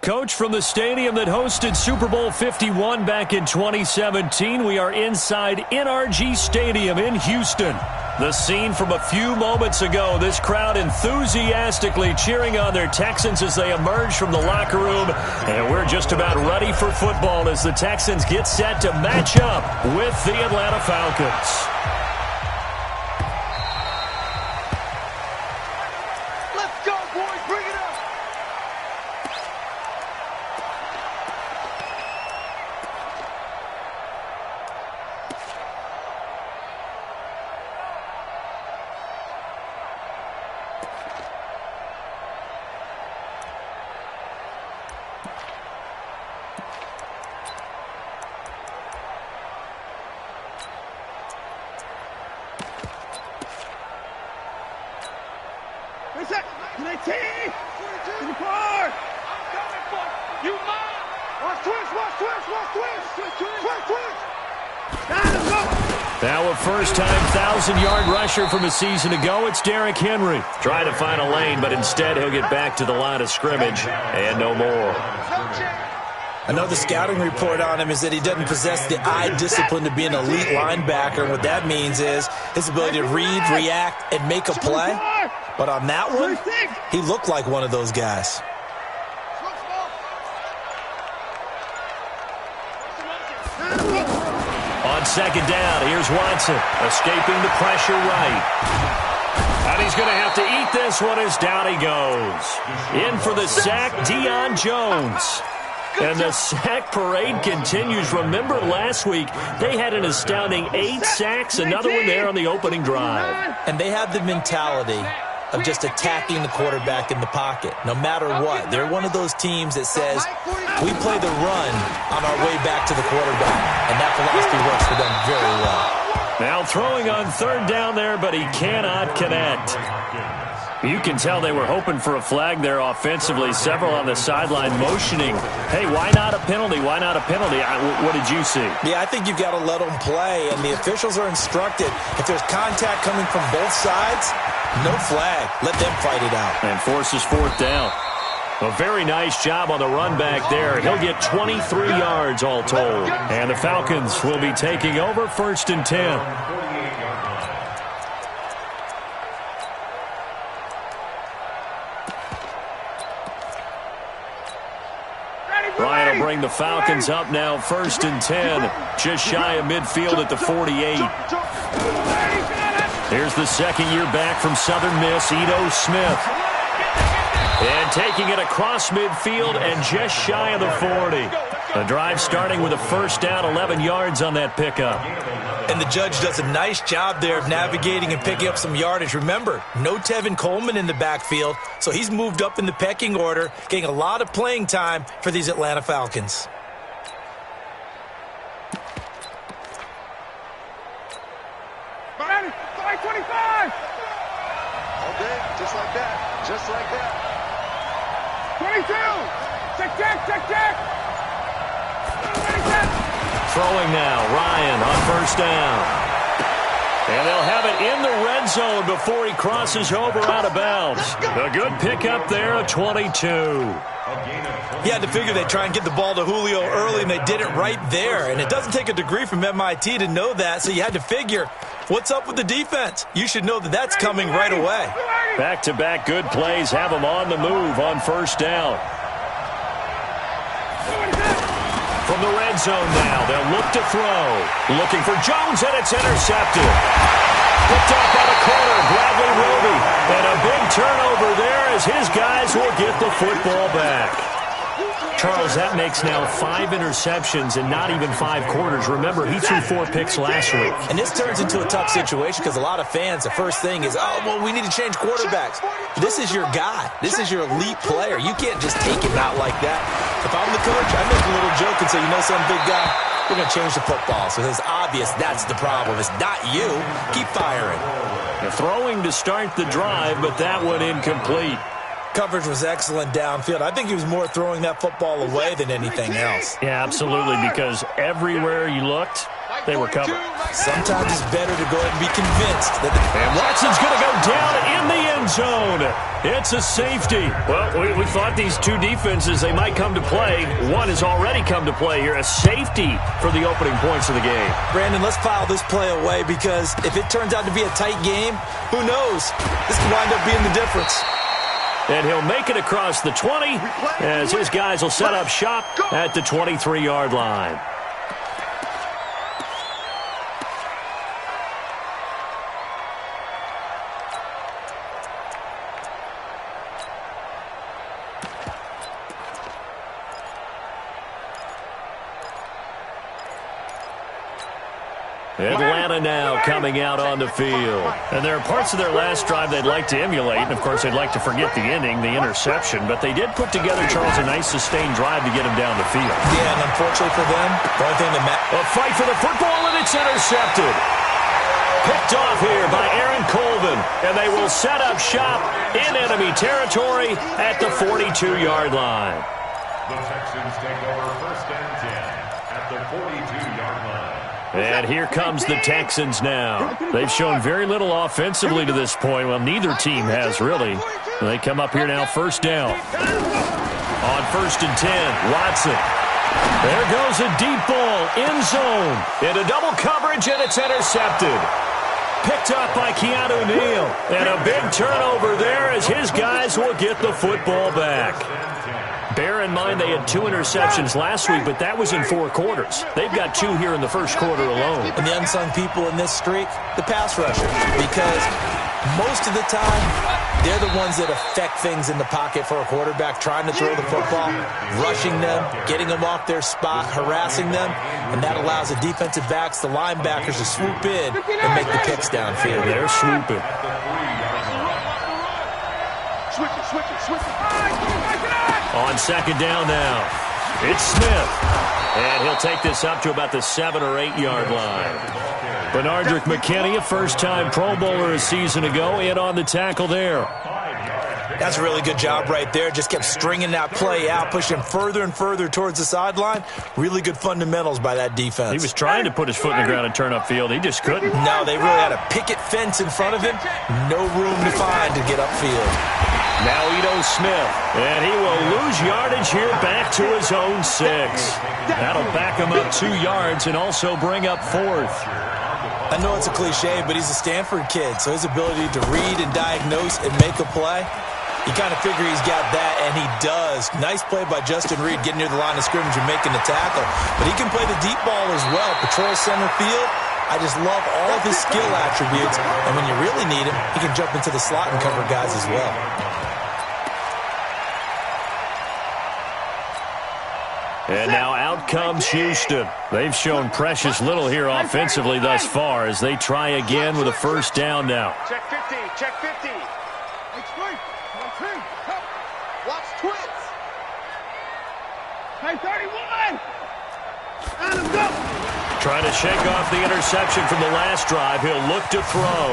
Coach, from the stadium that hosted Super Bowl 51 back in 2017, we are inside NRG Stadium in Houston. The scene from a few moments ago, this crowd enthusiastically cheering on their Texans as they emerge from the locker room. And we're just about ready for football as the Texans get set to match up with the Atlanta Falcons. Now a first-time 1,000-yard rusher from a season ago, it's Derrick Henry. Trying to find a lane, but instead he'll get back to the line of scrimmage and no more. Another scouting report on him is that he doesn't possess the eye discipline to be an elite linebacker. And what that means is his ability to read, react, and make a play. But on that one, he looked like one of those guys. On second down, here's Watson, escaping the pressure right. And he's going to have to eat this one as down he goes. In for the sack, Deion Jones. And the sack parade continues. Remember last week, they had an astounding 8 sacks, another one there on the opening drive. And they have the mentality of just attacking the quarterback in the pocket, no matter what. They're one of those teams that says, we play the run on our way back to the quarterback, and that philosophy works for them very well. Now throwing on third down there, but he cannot connect. You can tell they were hoping for a flag there offensively. Several on the sideline motioning, hey, why not a penalty? Why not a penalty? What did you see? Yeah, I think you've got to let them play, and the officials are instructed, if there's contact coming from both sides, no flag. Let them fight it out. And forces fourth down. A very nice job on the run back there. He'll get 23 yards all told. And the Falcons will be taking over first and 10. Ryan will bring the Falcons up now first and 10. Just shy of midfield at the 48. Here's the second-year back from Southern Miss, Ito Smith. And taking it across midfield and just shy of the 40. The drive starting with a first down, 11 yards on that pickup. And the judge does a nice job there of navigating and picking up some yardage. Remember, no Tevin Coleman in the backfield, so he's moved up in the pecking order, getting a lot of playing time for these Atlanta Falcons. Ready, 25! All day, just like that, just like that. 22! Check! Throwing now, Ryan on first down. And they'll have it in the red zone before he crosses over out of bounds. A good pickup there of 22. He had to figure they'd try and get the ball to Julio early, and they did it right there. And it doesn't take a degree from MIT to know that, so you had to figure, what's up with the defense? You should know that that's coming right away. Back-to-back good plays have him on the move on first down. From the red zone now, they'll look to throw. Looking for Jones, and it's intercepted. Picked up on the corner, Bradley Roby. And a big turnover there as his guys will get the football back. Charles, that makes now 5 interceptions in not even 5 quarters. Remember, he threw 4 picks last week. And this turns into a tough situation because a lot of fans, the first thing is, oh, well, we need to change quarterbacks. This is your guy. This is your elite player. You can't just take him out like that. If I'm the coach, I make a little joke and say, you know some big guy, we're going to change the football. So it's obvious that's the problem. It's not you. Keep firing. The throwing to start the drive, but that one incomplete. Coverage was excellent downfield. I think he was more throwing that football away than anything else. Yeah, absolutely, because everywhere you looked, they recover. Sometimes it's better to go ahead and be convinced that and Watson's going to go down in the end zone. It's a safety. Well, we thought these two defenses, they might come to play. One has already come to play here. A safety for the opening points of the game. Brandon, let's file this play away because if it turns out to be a tight game, who knows? This could wind up being the difference. And he'll make it across the 20 as his guys will set up shop at the 23-yard line. Atlanta now coming out on the field. And there are parts of their last drive they'd like to emulate. And, of course, they'd like to forget the ending, the interception. But they did put together, Charles, a nice sustained drive to get him down the field. Yeah, and unfortunately for them, the only thing that matters. A fight for the football, and it's intercepted. Picked off here by Aaron Colvin. And they will set up shop in enemy territory at the 42-yard line. The Texans take over 1st and 10 at the 42-yard line. And here comes the Texans now. They've shown very little offensively to this point. Well, neither team has, really. They come up here now, 1st down. On 1st and 10, Watson. There goes a deep ball, end zone. Into double coverage, and it's intercepted. Picked up by Keanu Neal. And a big turnover there as his guys will get the football back. Bear in mind they had 2 interceptions last week, but that was in 4 quarters. They've got 2 here in the 1st quarter alone. And the unsung people in this streak, the pass rushers, because most of the time, they're the ones that affect things in the pocket for a quarterback, trying to throw the football, rushing them, getting them off their spot, harassing them, and that allows the defensive backs, the linebackers to swoop in and make the picks downfield. They're swooping. Switch it. On 2nd down now, it's Smith. And he'll take this up to about the 7 or 8 yard line. Benardrick McKinney, a first-time Pro Bowler a season ago, in on the tackle there. That's a really good job right there. Just kept stringing that play out, pushing further and further towards the sideline. Really good fundamentals by that defense. He was trying to put his foot in the ground and turn upfield. He just couldn't. No, they really had a picket fence in front of him. No room to find to get upfield. Now Ito Smith, and he will lose yardage here back to his own 6. That'll back him up 2 yards and also bring up 4th. I know it's a cliche, but he's a Stanford kid, so his ability to read and diagnose and make a play, you kind of figure he's got that, and he does. Nice play by Justin Reed getting near the line of scrimmage and making the tackle. But he can play the deep ball as well, patrol center field. I just love all of his skill attributes, and when you really need him, he can jump into the slot and cover guys as well. And now out comes Houston. They've shown precious little here offensively thus far as they try again with a 1st down now. Check 50. Watch twins. Hey, 31. Adam, go. Trying to shake off the interception from the last drive. He'll look to throw.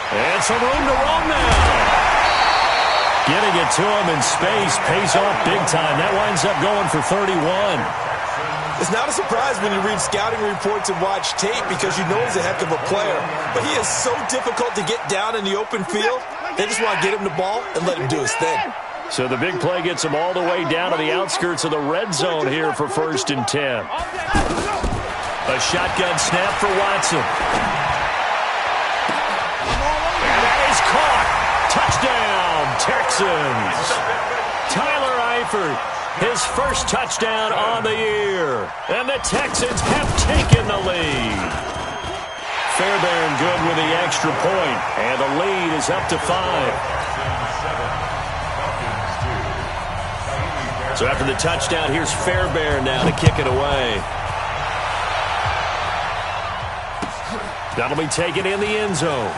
And some room to roam now. Getting it to him in space pays off big time. That winds up going for 31. It's not a surprise when you read scouting reports and watch tape because you know he's a heck of a player. But he is so difficult to get down in the open field. They just want to get him the ball and let him do his thing. So the big play gets him all the way down to the outskirts of the red zone here for 1st and 10. A shotgun snap for Watson. And that is caught. Touchdown, Texans. Tyler Eifert, his 1st touchdown on the year. And the Texans have taken the lead. Fairbairn good with the extra point. And the lead is up to 5. So after the touchdown, here's Fairbairn now to kick it away. That'll be taken in the end zone.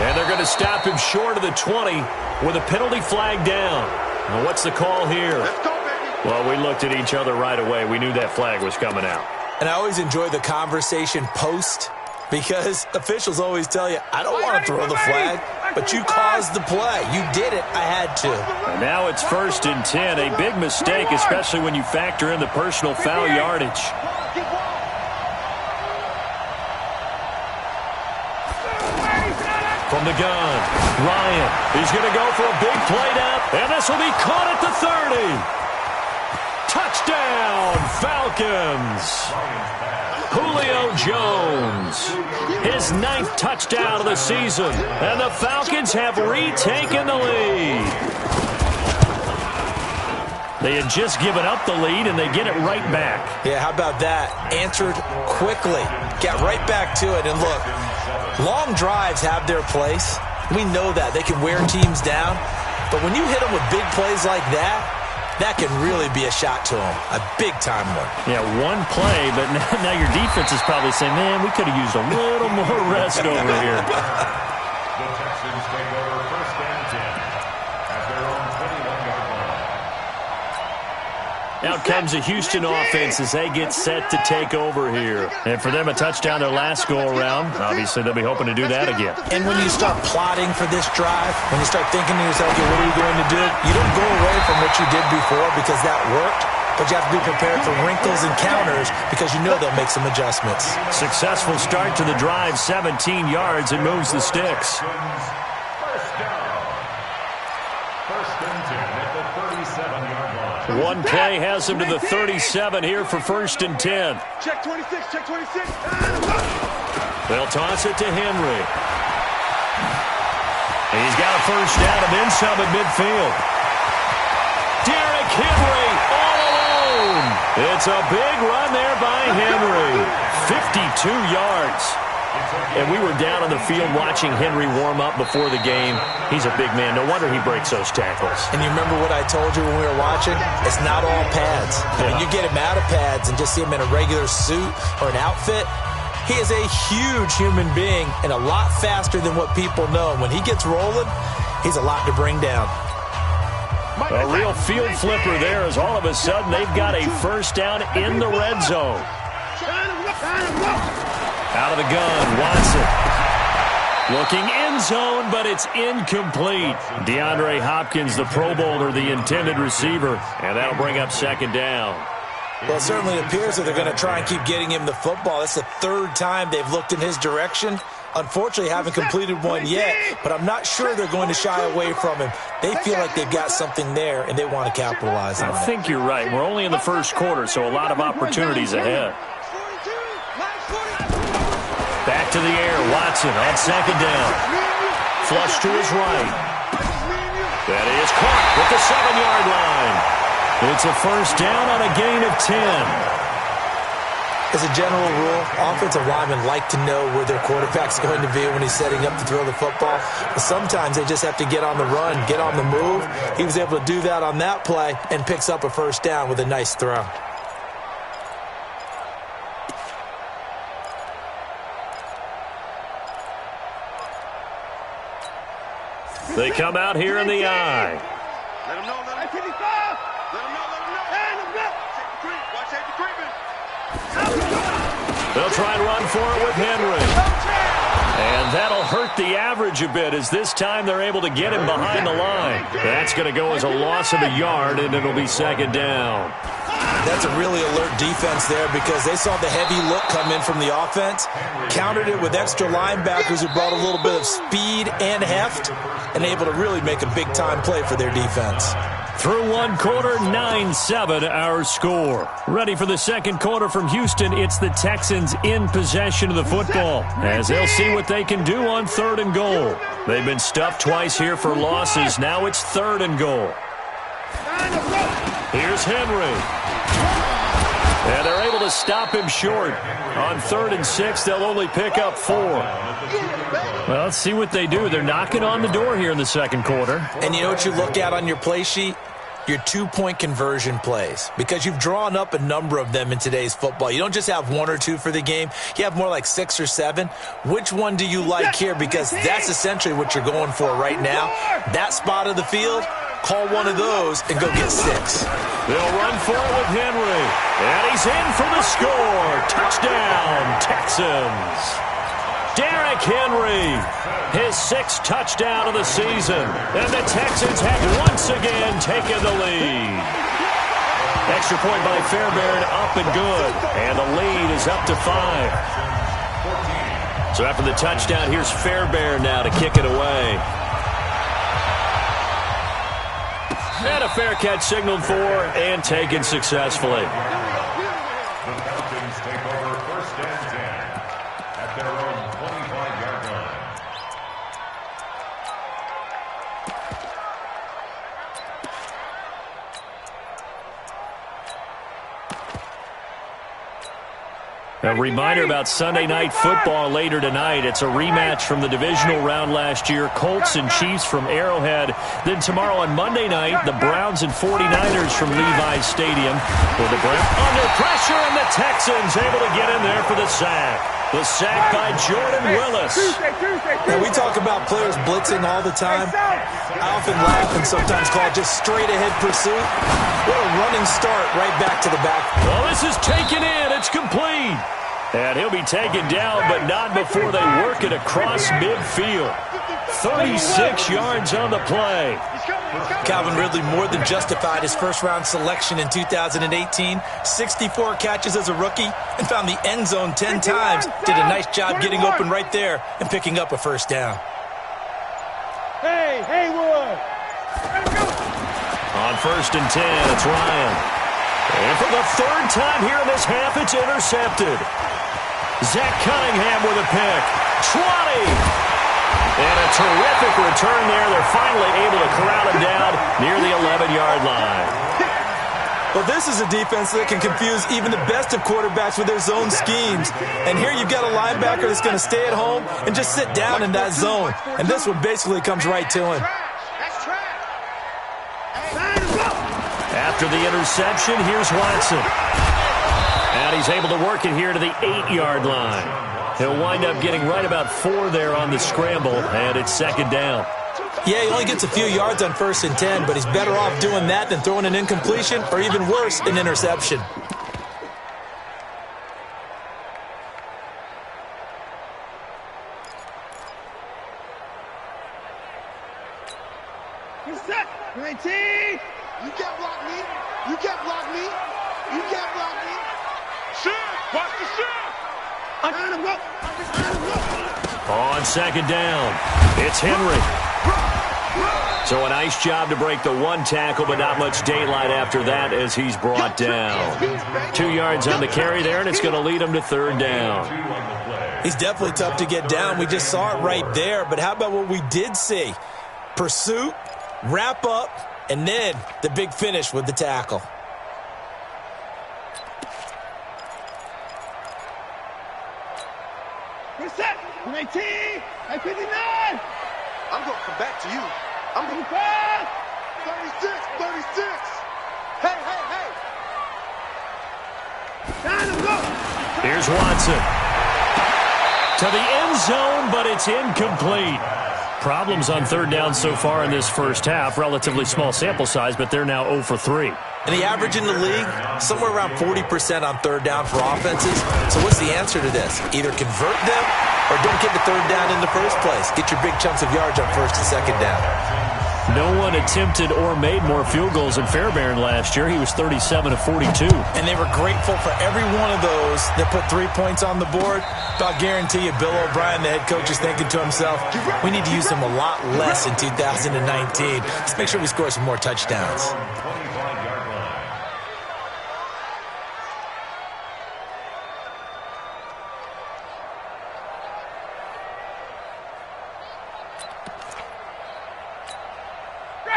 And they're going to stop him short of the 20 with a penalty flag down. Now, what's the call here? Let's go, baby. Well, we looked at each other right away. We knew that flag was coming out. And I always enjoy the conversation post because officials always tell you, I don't want to throw the flag, but you caused the play. You did it. I had to. And now it's 1st and 10. A big mistake, especially when you factor in the personal foul yardage. From the gun, Ryan. He's going to go for a big play down, and this will be caught at the 30. Touchdown, Falcons. Julio Jones, his 9th touchdown of the season, and the Falcons have retaken the lead. They had just given up the lead, and they get it right back. Yeah, how about that? Answered quickly. Got right back to it, and look, long drives have their place. We know that. They can wear teams down, but when you hit them with big plays like that, that can really be a shot to them, a big-time one. Yeah, one play, but now your defense is probably saying, man, we could have used a little more rest over here. The Texans take over 1st and 10 at their own 21-yard line. Out comes the Houston offense as they get set to take over here. And for them, a touchdown their last go-around. Obviously, they'll be hoping to do that again. And when you start plotting for this drive, when you start thinking to yourself, okay, what are you going to do? You don't go away from what you did before because that worked, but you have to be prepared for wrinkles and counters because you know they'll make some adjustments. Successful start to the drive, 17 yards, and moves the sticks. First down. 1st and 10 at the 37-yard line. One play has him to the 37 here for 1st and 10. Check 26, check 26. They'll toss it to Henry. He's got a first down and then some at midfield. Derrick Henry all alone. It's a big run there by Henry. 52 yards. And we were down on the field watching Henry warm up before the game. He's a big man. No wonder he breaks those tackles. And you remember what I told you when we were watching? It's not all pads. When you get him out of pads and just see him in a regular suit or an outfit, he is a huge human being and a lot faster than what people know. When he gets rolling, he's a lot to bring down. A real field flipper there as all of a sudden they've got a first down in the red zone. Out of the gun, Watson. Looking end zone, but it's incomplete. DeAndre Hopkins, the Pro Bowler, the intended receiver, and that'll bring up 2nd down. Well, it certainly appears that they're going to try and keep getting him the football. That's the 3rd time they've looked in his direction. Unfortunately, haven't completed one yet, but I'm not sure they're going to shy away from him. They feel like they've got something there, and they want to capitalize on it. I think you're right. We're only in the 1st quarter, so a lot of opportunities ahead. Back to the air, Watson on 2nd down. Flush to his right. That is caught at the 7-yard line. It's a first down on a gain of 10. As a general rule, offensive linemen like to know where their quarterback's going to be when he's setting up to throw the football. But sometimes they just have to get on the run, get on the move. He was able to do that on that play and picks up a first down with a nice throw. They come out here in the eye. Let him know, let him 55. Let him know, let him know. Hand him up. Watch safety creeping. They'll try and run for it with Henry. And that'll hurt the average a bit as this time they're able to get him behind the line. That's going to go as a loss of a yard, and it'll be 2nd down. That's a really alert defense there because they saw the heavy look come in from the offense, countered it with extra linebackers who brought a little bit of speed and heft, and able to really make a big-time play for their defense. Through one quarter, 9-7 our score. Ready for the 2nd quarter from Houston, it's the Texans in possession of the football as they'll see what they can do on 3rd and goal. They've been stuffed twice here for losses. Now it's 3rd and goal. Here's Henry. And they're able to stop him short. On 3rd and 6, they'll only pick up 4. Well, let's see what they do. They're knocking on the door here in the 2nd quarter. And you know what you look at on your play sheet? Your 2-point conversion plays, because you've drawn up a number of them in today's football. You don't just have 1 or 2 for the game. You have more like 6 or 7. Which one do you like here? Because that's essentially what you're going for right now. That spot of the field, call one of those and go get 6. They'll run for it with Henry. And he's in for the score. Touchdown, Texans. Derrick Henry, his 6th touchdown of the season. And the Texans have once again taken the lead. Extra point by Fairbairn, up and good. And the lead is up to 5. So after the touchdown, here's Fairbairn now to kick it away. And a fair catch signaled for and taken successfully. The Falcons take over 1st and 10 at their own 25-yard line. A reminder about Sunday Night Football later tonight. It's a rematch from the divisional round last year. Colts and Chiefs from Arrowhead. Then tomorrow on Monday night, the Browns and 49ers from Levi's Stadium. With the Browns under pressure, and the Texans able to get in there for the sack. The sack by Jordan Willis. Now, we talk about players blitzing all the time. I often laugh and sometimes call it just straight-ahead pursuit. What a running start right back to the back. Well, this is taken in. It's complete. And he'll be taken down, but not before they work it across midfield. 36 yards on the play. Calvin Ridley more than justified his first-round selection in 2018. 64 catches as a rookie and found the end zone 10 times. Did a nice job getting open right there and picking up a first down. Hey, Haywood! On 1st and 10, it's Ryan. And for the 3rd time here in this half, it's intercepted. Zach Cunningham with a pick. 20! And a terrific return there. They're finally able to corral him down near the 11-yard line. Well, this is a defense that can confuse even the best of quarterbacks with their zone schemes. And here you've got a linebacker that's going to stay at home and just sit down in that zone. And this one basically comes right to him. After the interception, here's Watson. And he's able to work it here to the 8-yard line. He'll wind up getting right about 4 there on the scramble, and it's 2nd down. Yeah, he only gets a few yards on 1st and 10, but he's better off doing that than throwing an incompletion or even worse, an interception. Set. 19. You can't block me. You can't block me. You can't block me. Shoot. Watch the shoot. On 2nd down, it's Henry. So a nice job to break the 1 tackle, but not much daylight after that as he's brought down. 2 yards on the carry there, and it's going to lead him to 3rd down. He's definitely tough to get down. We just saw it right there, but how about what we did see? Pursuit, wrap up, and then the big finish with the tackle. Set. 19. 59. I'm going to come back to you. I'm going to 36. 36. Hey. Time to go. Here's Watson. To the end zone, but it's incomplete. Problems on 3rd down so far in this first half. Relatively small sample size, but they're now 0 for 3. And the average in the league, somewhere around 40% on 3rd down for offenses. So what's the answer to this? Either convert them or don't get the 3rd down in the first place. Get your big chunks of yards on 1st and 2nd down. No one attempted or made more field goals than Fairbairn last year. He was 37 of 42. And they were grateful for every one of those that put 3 points on the board. But I'll guarantee you, Bill O'Brien, the head coach, is thinking to himself, we need to use them a lot less in 2019. Let's make sure we score some more touchdowns.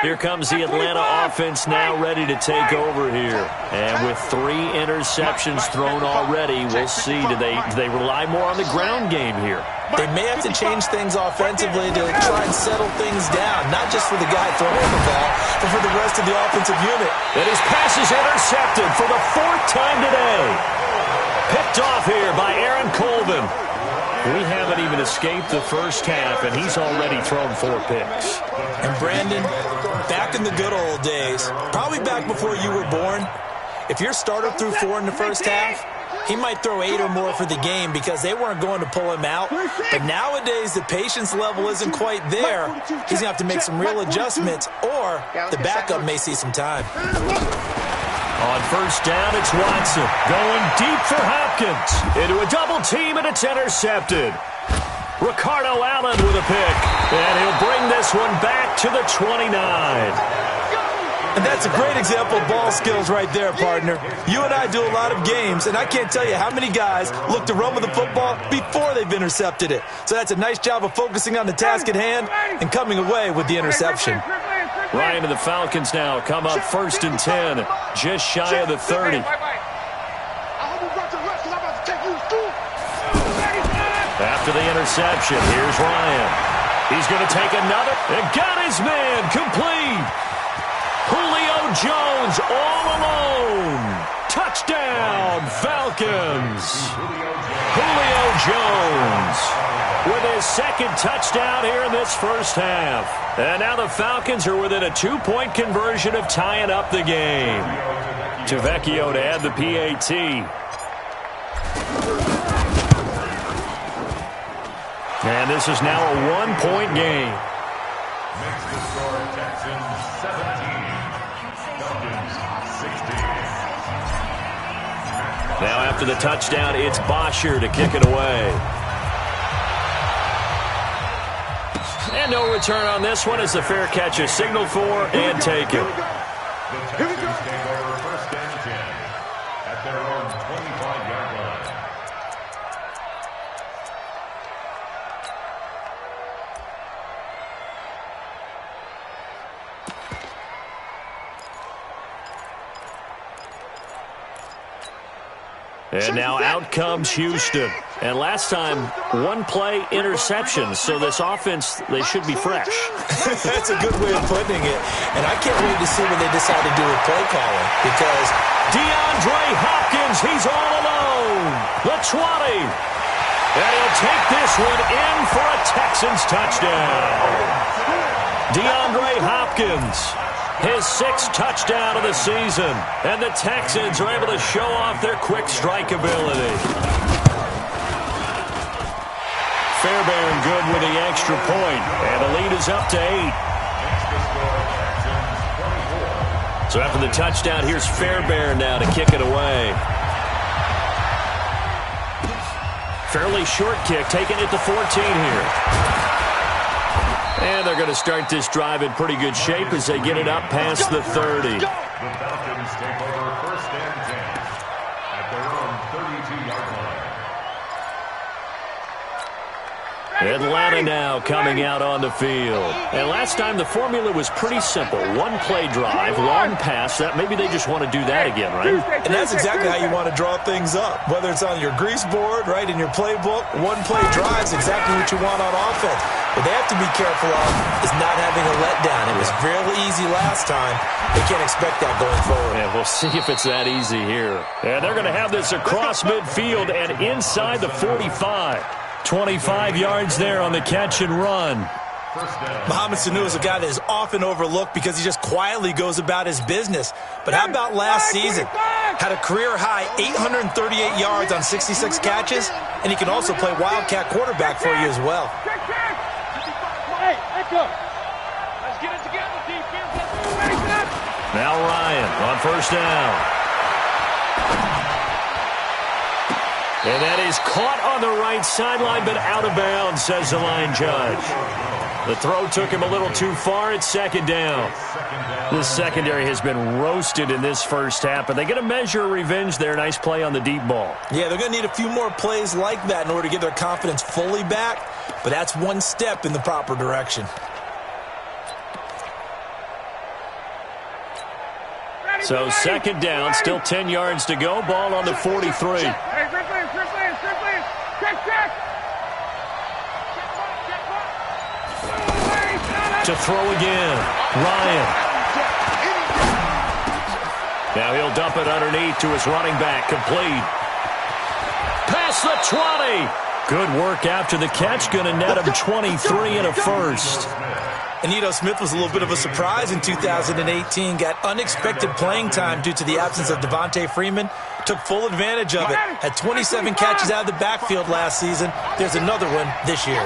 Here comes the Atlanta offense now ready to take over here. And with 3 interceptions thrown already, we'll see, do they rely more on the ground game here? They may have to change things offensively to try and settle things down, not just for the guy throwing the ball, but for the rest of the offensive unit. And his pass is intercepted for the 4th time today. Picked off here by Aaron Colvin. We haven't even escaped the first half, and he's already thrown 4 picks. And Brandon, back in the good old days, probably back before you were born, If your starter threw 4 in the first half, he might throw 8 or more for the game because they weren't going to pull him out. But nowadays, the patience level isn't quite there. He's going to have to make some real adjustments, or the backup may see some time. On first down, it's Watson going deep for Hopkins. Into a double team, and it's intercepted. Ricardo Allen with a pick, and he'll bring this one back to the 29. And that's a great example of ball skills right there, partner. You and I do a lot of games, and I can't tell you how many guys look to run with the football before they've intercepted it. So that's a nice job of focusing on the task at hand and coming away with the interception. Ryan and the Falcons now come up first and 10, just shy of the 30. After the interception, here's Ryan. He's going to take another and got his man complete. Julio Jones all alone. Touchdown, Falcons. Julio Jones with his second touchdown here in this first half. And now the Falcons are within a 2-point conversion of tying up the game. Tavecchio to add the PAT. And this is now a 1-point game. Makes the score Texans 17, Falcons 16. Now after the touchdown, it's Bosher to kick it away. And no return on this one as the fair catch is signaled for and taken. The Texans take over first and 10 at their own 25-yard line. And now out comes Houston. And last time, 1-play interception. So this offense, they should be fresh. That's a good way of putting it. And I can't wait to see what they decide to do with play calling. Because DeAndre Hopkins, he's all alone. The 20. And he'll take this one in for a Texans touchdown. DeAndre Hopkins, his 6th touchdown of the season. And the Texans are able to show off their quick strike ability. Fairbairn good with the extra point. And the lead is up to 8. So after the touchdown, here's Fairbairn now to kick it away. Fairly short kick, taking it to 14 here. And they're going to start this drive in pretty good shape as they get it up past the 30. The Falcons take over first and 10 at their own 32-yard line. Atlanta now coming out on the field. And last time the formula was pretty simple. 1-play drive, long pass. That maybe they just want to do that again, right? And that's exactly how you want to draw things up. Whether it's on your grease board, right, in your playbook, 1-play drive is exactly what you want on offense. What they have to be careful of is not having a letdown. It was fairly easy last time. They can't expect that going forward. And we'll see if it's that easy here. And they're going to have this across midfield and inside the 45. 25 yards there on the catch and run. Mohamed Sanu is a guy that is often overlooked because he just quietly goes about his business. But how about last season? Had a career-high 838 yards on 66 catches, and he can also play Wildcat quarterback for you as well. Now Ryan on first down. And that is caught on the right sideline, but out of bounds, says the line judge. The throw took him a little too far. It's second down. This secondary has been roasted in this first half, but they get a measure of revenge there. Nice play on the deep ball. Yeah, they're going to need a few more plays like that in order to get their confidence fully back, but that's one step in the proper direction. So second down, still 10 yards to go. Ball on the 43. To throw again, Ryan. Now he'll dump it underneath to his running back, complete. Past the 20. Good work after the catch, going to net him 23 and a first. And Smith was a little bit of a surprise in 2018. Got unexpected playing time due to the absence of Devontae Freeman. Took full advantage of it. Had 27 catches out of the backfield last season. There's another one this year.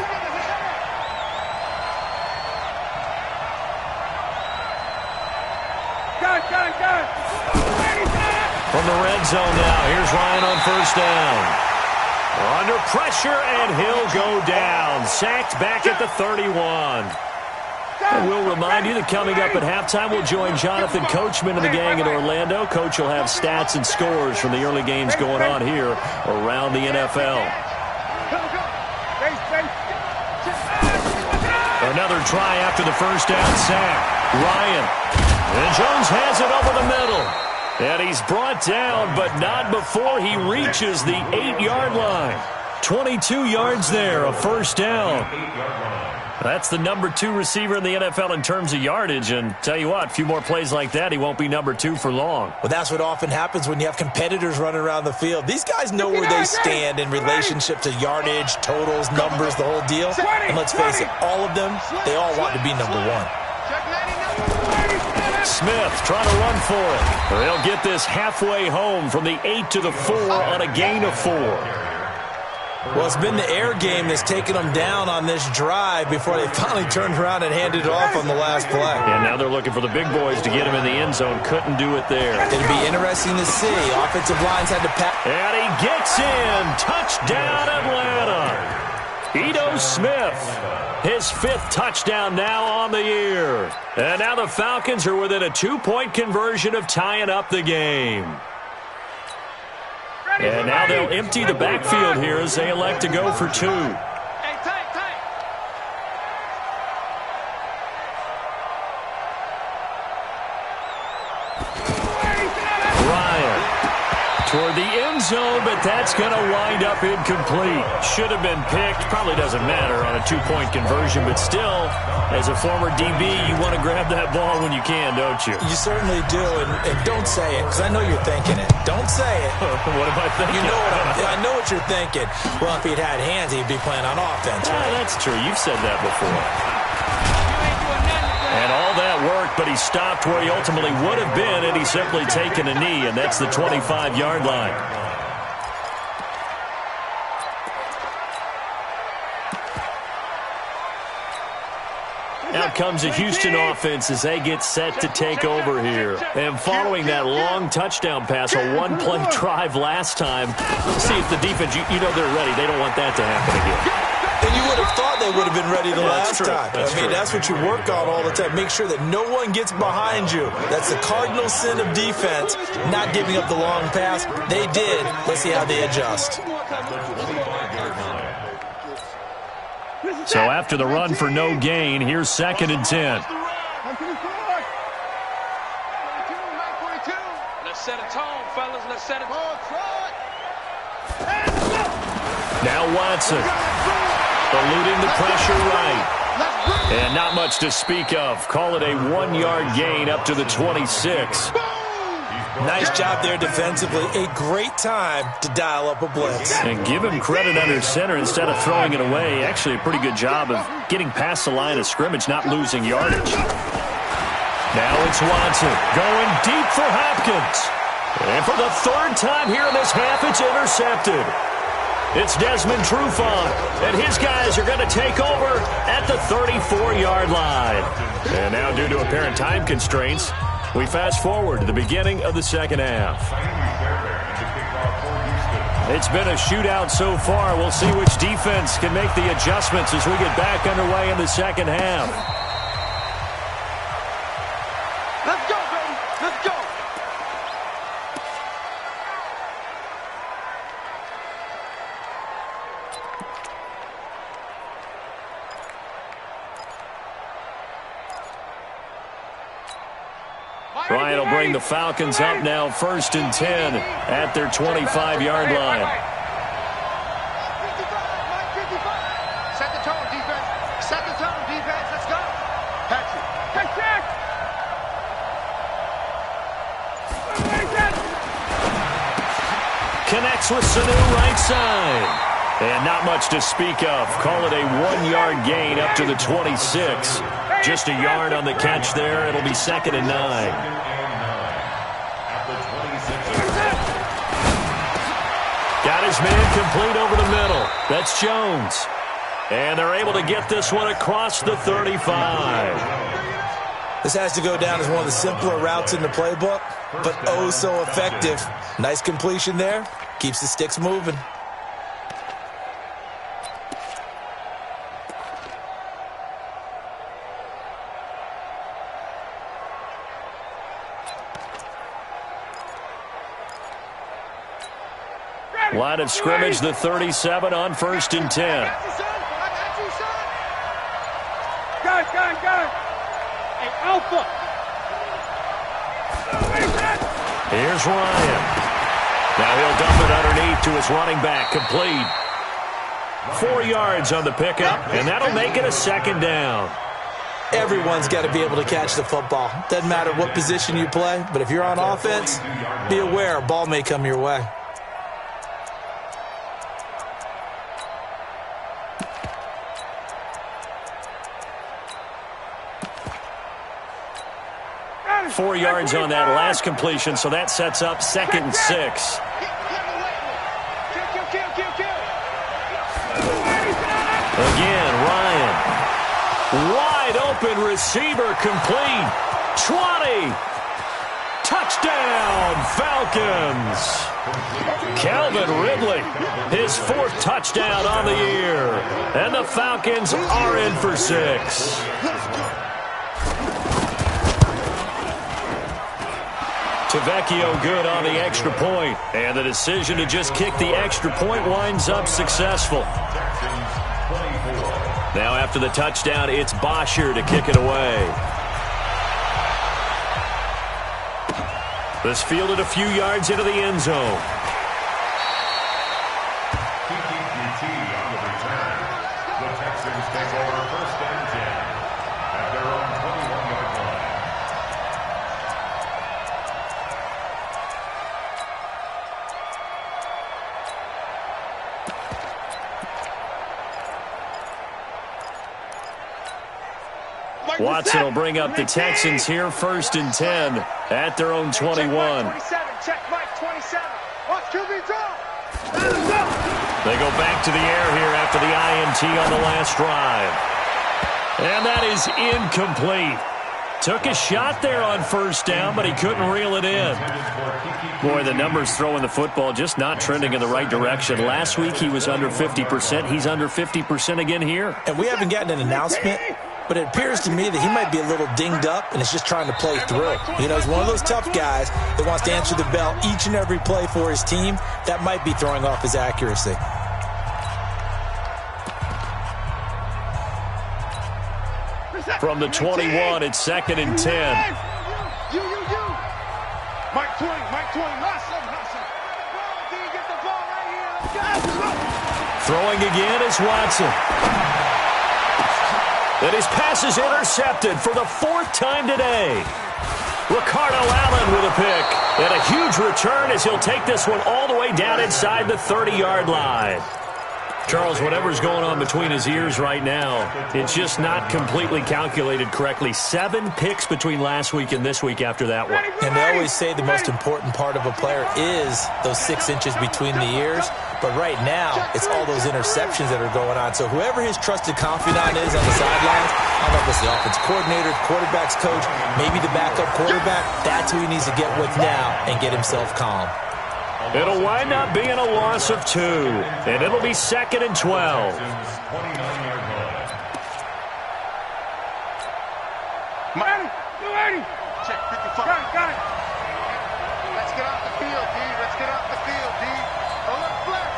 From the red zone now, here's Ryan on first down. Under pressure, and he'll go down. Sacked back at the 31. And we'll remind you that coming up at halftime, we'll join Jonathan Coachman and the gang in Orlando. Coach will have stats and scores from the early games going on here around the NFL. Another try after the first down sack. Ryan. And Jones has it over the middle. And he's brought down, but not before he reaches the 8-yard line. 22 yards there, a first down. That's the number 2 receiver in the NFL in terms of yardage. And tell you what, a few more plays like that, he won't be number 2 for long. Well, that's what often happens when you have competitors running around the field. These guys know where they stand in relationship to yardage, totals, numbers, the whole deal. And let's face it, all of them, they all want to be number 1. Smith trying to run for it. They'll get this halfway home from the 8 to the 4 on a gain of 4. Well, it's been the air game that's taken them down on this drive before they finally turned around and handed it off on the last play. And now they're looking for the big boys to get him in the end zone. Couldn't do it there. It'll be interesting to see. Offensive lines had to pass. And he gets in. Touchdown, Atlanta. Ito Smith. His 5th touchdown now on the year. And now the Falcons are within a 2-point conversion of tying up the game. And now they'll empty the backfield here as they elect to go for 2. Ryan toward the end zone, but that's going to wind up incomplete. Should have been picked. Probably doesn't matter on a 2-point conversion, but still, as a former DB, you want to grab that ball when you can, don't you? You certainly do, and don't say it, because I know you're thinking it. Don't say it. What am I thinking? You know I know what you're thinking. Well, if he'd had hands, he'd be playing on offense. Right? That's true. You've said that before. And all that work, but he stopped where he ultimately would have been had he simply taken a knee, and that's the 25-yard line. Out comes the Houston offense as they get set to take over here. And following that long touchdown pass, a 1-play drive last time, see if the defense, you know they're ready. They don't want that to happen again. And you would have thought they would have been ready the last time. That's what you work on all the time. Make sure that no one gets behind you. That's the cardinal sin of defense, not giving up the long pass. They did. Let's see how they adjust. So after the run for no gain, here's 2nd and 10. Let's set a tone, fellas. Let's set a tone. Now Watson. Eluding the pressure right. And not much to speak of. Call it a 1-yard gain up to the 26. Nice job there defensively. A great time to dial up a blitz. And give him credit under center instead of throwing it away. Actually a pretty good job of getting past the line of scrimmage, not losing yardage. Now it's Watson going deep for Hopkins. And for the 3rd time here in this half, it's intercepted. It's Desmond Trufant, and his guys are going to take over at the 34-yard line. And now, due to apparent time constraints, we fast forward to the beginning of the second half. It's been a shootout so far. We'll see which defense can make the adjustments as we get back underway in the second half. Let's go, baby. Let's go. Ryan will bring the Falcons up now 1st and 10 at their 25-yard line. Set the tone, defense. Set the tone, defense. Let's go. Patrick. Connects with Sanu right side. And not much to speak of. Call it a 1-yard gain up to the 26. Just a yard on the catch there. It'll be 2nd and 9. Got his man complete over the middle. That's Jones. And they're able to get this one across the 35. This has to go down as one of the simpler routes in the playbook, but oh so effective. Nice completion there. Keeps the sticks moving. Line of scrimmage, the 37 on 1st and 10. Go. Hey, Alpha. Here's Ryan. Now he'll dump it underneath to his running back. Complete. 4 yards on the pickup, and that'll make it a 2nd down. Everyone's got to be able to catch the football. Doesn't matter what position you play, but if you're on offense, be aware a ball may come your way. Four yards on that last completion, so that sets up 2nd and 6. Again, Ryan. Wide open receiver complete. 20. Touchdown, Falcons. Calvin Ridley, his 4th touchdown on the year. And the Falcons are in for 6. Tavecchio good on the extra point, and the decision to just kick the extra point winds up successful. Now after the touchdown, it's Bosher to kick it away. This fielded a few yards into the end zone. The Texans take over 1st and 10 at their own 21-yard line. Watson will bring up the Texans here 1st and 10 at their own 21. Check Mike 27. Watch QB draw. They go back to the air here after the INT on the last drive. And that is incomplete. Took a shot there on 1st down, but he couldn't reel it in. Boy, the numbers throwing the football just not trending in the right direction. Last week he was under 50%. He's under 50% again here. And we haven't gotten an announcement, but it appears to me that he might be a little dinged up and is just trying to play through. You know, he's one of those tough guys that wants to answer the bell each and every play for his team. That might be throwing off his accuracy. From the 21, it's 2nd and 10. You. Mike 20. Listen. Can you get the ball right here? Throwing again is Watson. And his pass is intercepted for the 4th time today. Ricardo Allen with a pick. And a huge return as he'll take this one all the way down inside the 30-yard line. Charles, whatever's going on between his ears right now, it's just not completely calculated correctly. 7 picks between last week and this week after that one. And they always say the most important part of a player is those 6 inches between the ears. But right now, it's all those interceptions that are going on. So whoever his trusted confidant is on the sidelines, I don't know if it's the offense coordinator, the quarterback's coach, maybe the backup quarterback, that's who he needs to get with now and get himself calm. It'll wind up being a loss of 2, and it'll be 2nd and 12. 29-yard line. Check 55. Got it. Let's get off the field, D. A little flat.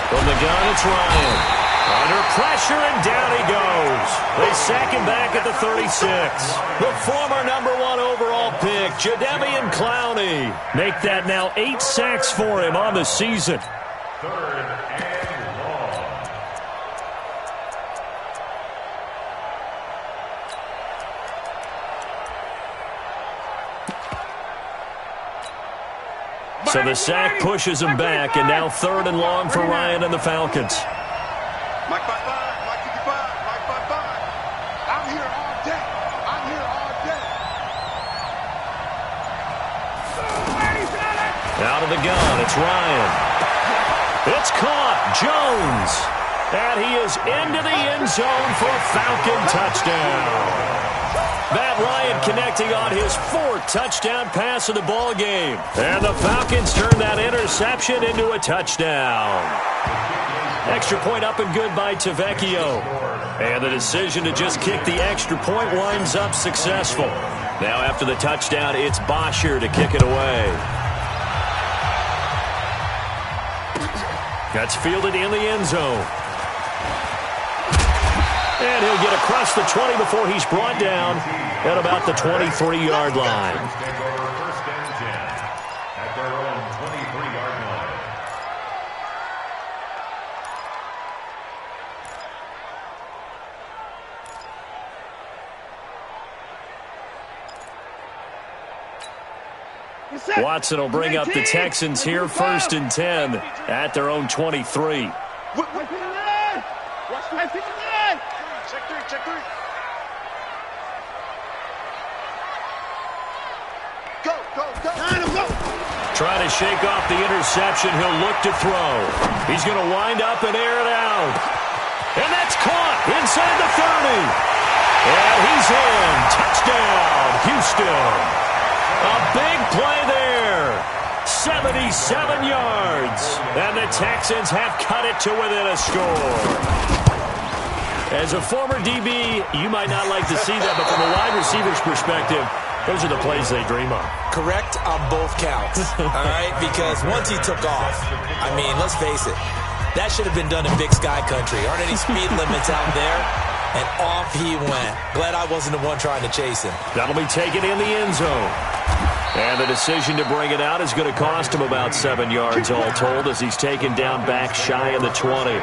From the gun, it's Ryan. Under pressure, and down he goes. They sack him back at the 36. The former #1 overall pick, Jadeveon Clowney. Make that now 8 sacks for him on the season. 3rd and long. So the sack pushes him back, and now 3rd and long for Ryan and the Falcons. Mike 55. Out of the gun, it's Ryan. It's caught, Jones. And he is into the end zone for a Falcon touchdown. Matt Ryan connecting on his 4th touchdown pass of the ball game. And the Falcons turn that interception into a touchdown. Extra point up and good by Tavecchio. And the decision to just kick the extra point winds up successful. Now after the touchdown, it's Bosher to kick it away. That's fielded in the end zone. And he'll get across the 20 before he's brought down at about the 23-yard line. Take over 1st and 10 at their own 23-yard line. Watson will bring up the Texans here 1st and 10 at their own 23. Check 3. Go. Trying to shake off the interception. He'll look to throw. He's going to wind up and air it out. And that's caught inside the 30. And he's in. Touchdown, Houston. A big play there. 77 yards. And the Texans have cut it to within a score. As a former DB, you might not like to see that, but from a wide receiver's perspective, those are the plays they dream of. Correct on both counts, all right? Because once he took off, I mean, let's face it, that should have been done in Big Sky Country. Aren't any speed limits out there? And off he went. Glad I wasn't the one trying to chase him. That'll be taken in the end zone. And the decision to bring it out is going to cost him about 7 yards all told as he's taken down back shy of the 20.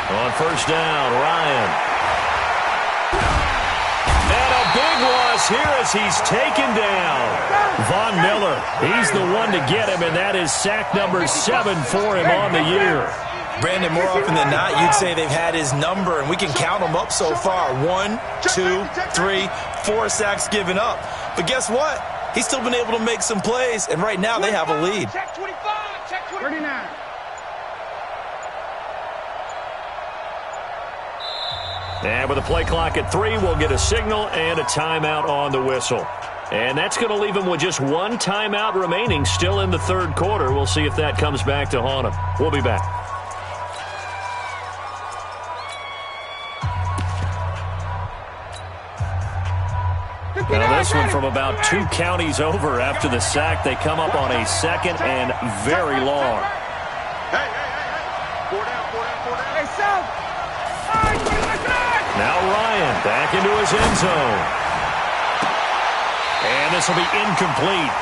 On 1st down, Ryan. And a big loss here as he's taken down. Von Miller, he's the one to get him, and that is sack number 7 for him on the year. Brandon, more often than not, you'd say they've had his number, and we can count them up so far. 1, 2, 3, 4 sacks given up. But guess what? He's still been able to make some plays, and right now they have a lead. Check 25, check 39. And with a play clock at 3, we'll get a signal and a timeout on the whistle. And that's going to leave him with just 1 timeout remaining still in the 3rd quarter. We'll see if that comes back to haunt him. We'll be back. Now this one from about 2 counties over after the sack. They come up on a 2nd and very long. Hey. 4 down. Hey, South. Now Ryan back into his end zone. And this will be incomplete.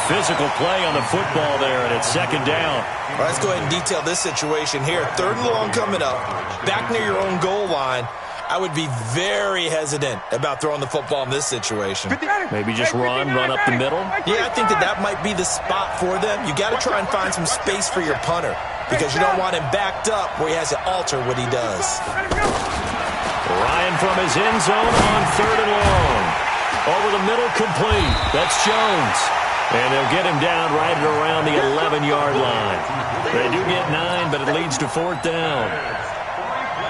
Physical play on the football there, and it's 2nd down. All right, let's go ahead and detail this situation here. 3rd and long coming up. Back near your own goal line. I would be very hesitant about throwing the football in this situation. Maybe just run up the middle? Yeah, I think that might be the spot for them. You got to try and find some space for your punter because you don't want him backed up where he has to alter what he does. Ryan from his end zone on 3rd and long. Over the middle, complete. That's Jones. And they'll get him down right at around the 11-yard line. They do get 9, but it leads to 4th down.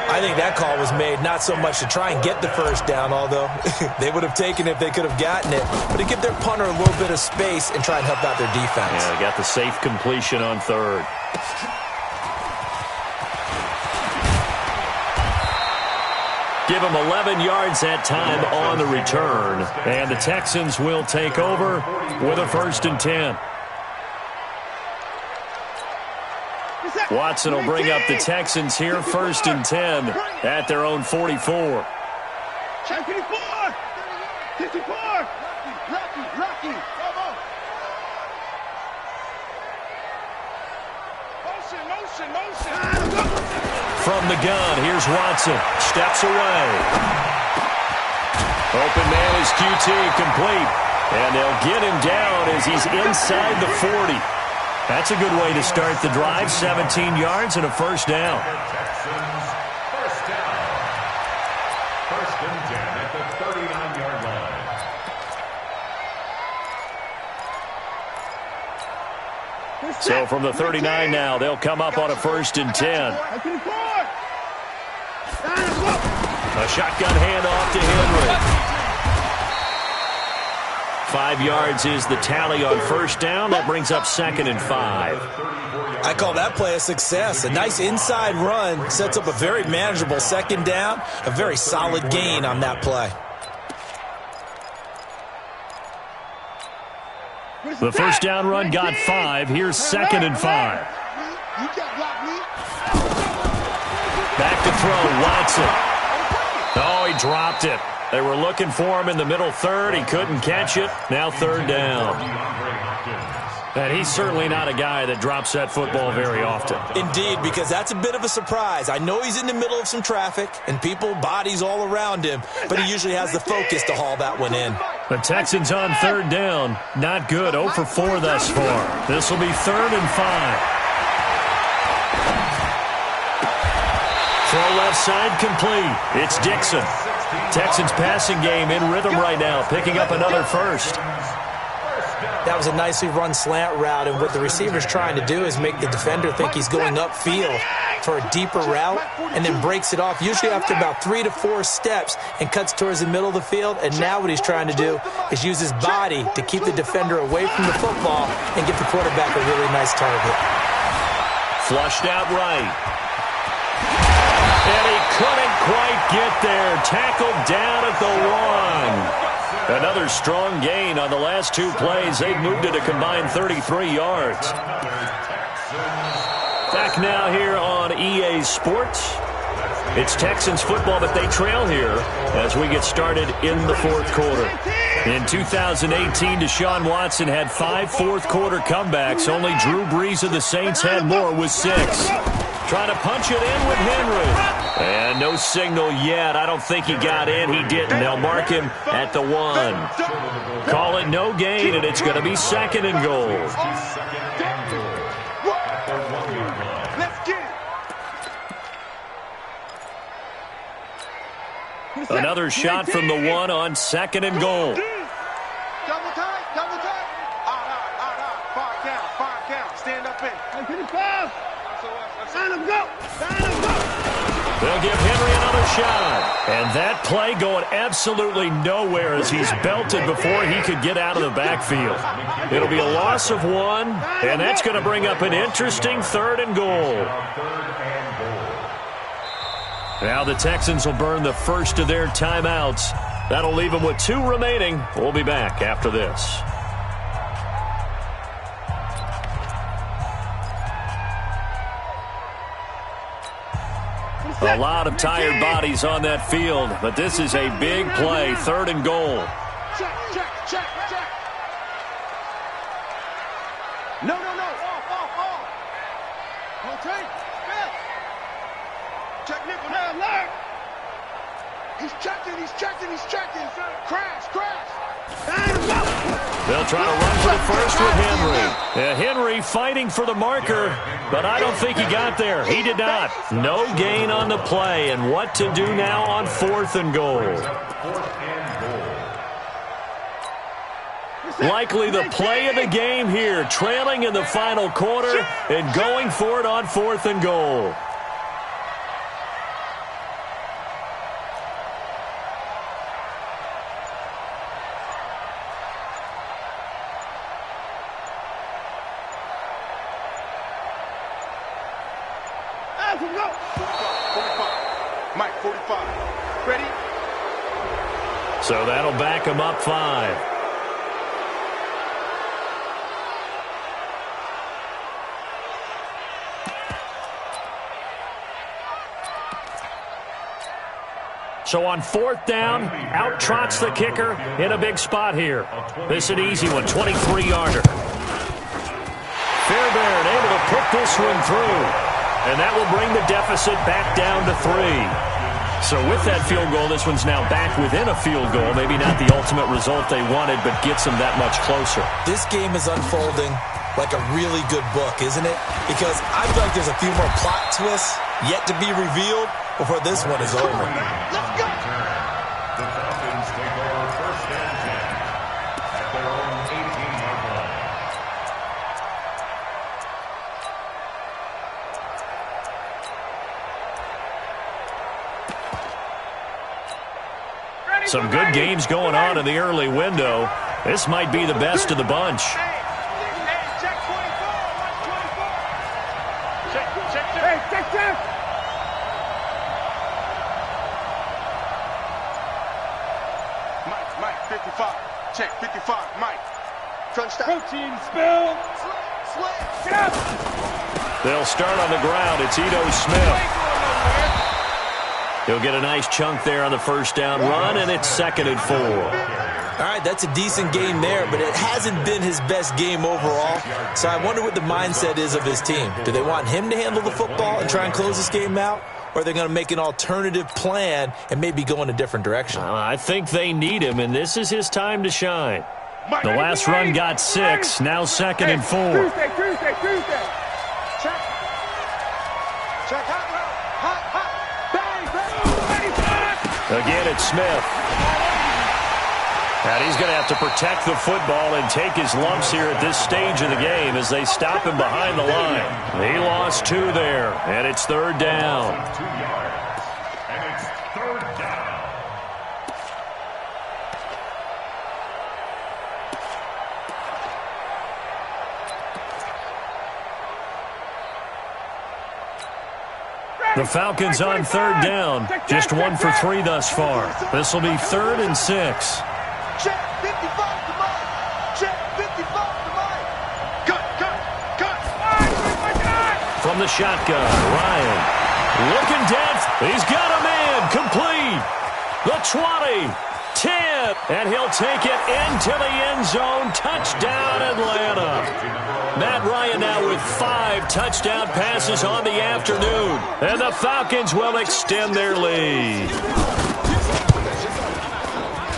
I think that call was made not so much to try and get the 1st down, although they would have taken it if they could have gotten it, but to give their punter a little bit of space and try and help out their defense. Yeah, they got the safe completion on 3rd. Give them 11 yards that time on the return. And the Texans will take over with a 1st and 10. Watson will bring up the Texans here 1st and 10 at their own 44. Check 54. 54. Lucky. Come on. From the gun, here's Watson. Steps away. Open man is QT, complete. And they'll get him down as he's inside the 40. That's a good way to start the drive. 17 yards and a first down. First down. First and 10 at the 39-yard line. So from the 39 now, they'll come up on a first and 10. A shotgun handoff to Henry. 5 yards is the tally on first down. That brings up second and 5. I call that play a success. A nice inside run sets up a very manageable second down. A very solid gain on that play. The first down run got 5. Here's second and 5. Back to throw, Watson. Oh, he dropped it. They were looking for him in the middle third. He couldn't catch it. Now third down. And he's certainly not a guy that drops that football very often. Indeed, because that's a bit of a surprise. I know he's in the middle of some traffic and people, bodies all around him, but he usually has the focus to haul that one in. The Texans on third down. Not good. 0 for 4 thus far. This will be third and 5. Throw left side complete. It's Dixon. Texans passing game in rhythm right now, picking up another first. That was a nicely run slant route, and what the receiver's trying to do is make the defender think he's going upfield for a deeper route, and then breaks it off, usually after about 3 to 4 steps, and cuts towards the middle of the field. And now what he's trying to do is use his body to keep the defender away from the football and get the quarterback a really nice target. Flushed out right. And he couldn't quite get there. Tackled down at the 1. Another strong gain on the last 2 plays. They've moved it a combined 33 yards. Back now here on EA Sports. It's Texans football, but they trail here as we get started in the fourth quarter. In 2018, Deshaun Watson had 5 fourth-quarter comebacks. Only Drew Brees of the Saints had more with 6. Trying to punch it in with Henry. And no signal yet. I don't think he got in. He didn't. They'll mark him at the 1. Call it no gain, and it's going to be second and goal. Another shot from the 1 on second and goal. Double tight, double tight. Far count. Stand up in. Sign him, go. They'll give Henry another shot. And that play going absolutely nowhere as he's belted before he could get out of the backfield. It'll be a loss of 1, and that's going to bring up an interesting third and goal. Now the Texans will burn the first of their timeouts. That'll leave them with 2 remaining. We'll be back after this. A lot of tired bodies on that field, but this is a big play, third and goal. Check. No. Off. Rotate. Check nickel now, alert. He's checking. Crash. They'll try to run for the first with Henry. Henry fighting for the marker, but I don't think he got there. He did not. No gain on the play, and what to do now on fourth and goal. Likely the play of the game here, trailing in the final quarter and going for it on fourth and goal. Mike, 45. Ready? So that'll back him up 5. So on fourth down, out trots the kicker in a big spot here. This is an easy one, 23-yarder. Fairbairn able to put this one through. And that will bring the deficit back down to 3. So with that field goal, this one's now back within a field goal. Maybe not the ultimate result they wanted, but gets them that much closer. This game is unfolding like a really good book, isn't it? Because I feel like there's a few more plot twists yet to be revealed before this one is over. Let's go. The Falcons take over first and 10 at their own 18-yard line. Some good games going on in the early window. This might be the best of the bunch. Check 24. Watch 24. Check. Mike, 55. Check, 55. Mike. Touchdown. Protein spill. Slam. Get up. They'll start on the ground. It's Ito Smith. He'll get a nice chunk there on the first down run, and it's 2nd and 4. All right, that's a decent game there, but it hasn't been his best game overall. So I wonder what the mindset is of his team. Do they want him to handle the football and try and close this game out? Or are they going to make an alternative plan and maybe go in a different direction? I think they need him, and this is his time to shine. The last run got 6, now 2nd and 4. Tuesday. Check. Hot. Again, it's Smith. And he's going to have to protect the football and take his lumps here at this stage of the game as they stop him behind the line. He lost 2 there, and it's 3rd down. 2 yards, and it's 3rd down. The Falcons on 3rd down. Just 1 for 3 thus far. This will be 3rd and 6. Check 55 to Mike. Check 55 to Mike. Cut. From the shotgun, Ryan. Looking depth. He's got a man. Complete. The 20. 10. And he'll take it into the end zone. Touchdown, Atlanta. Matt Ryan now with 5 touchdown passes on the afternoon. And the Falcons will extend their lead.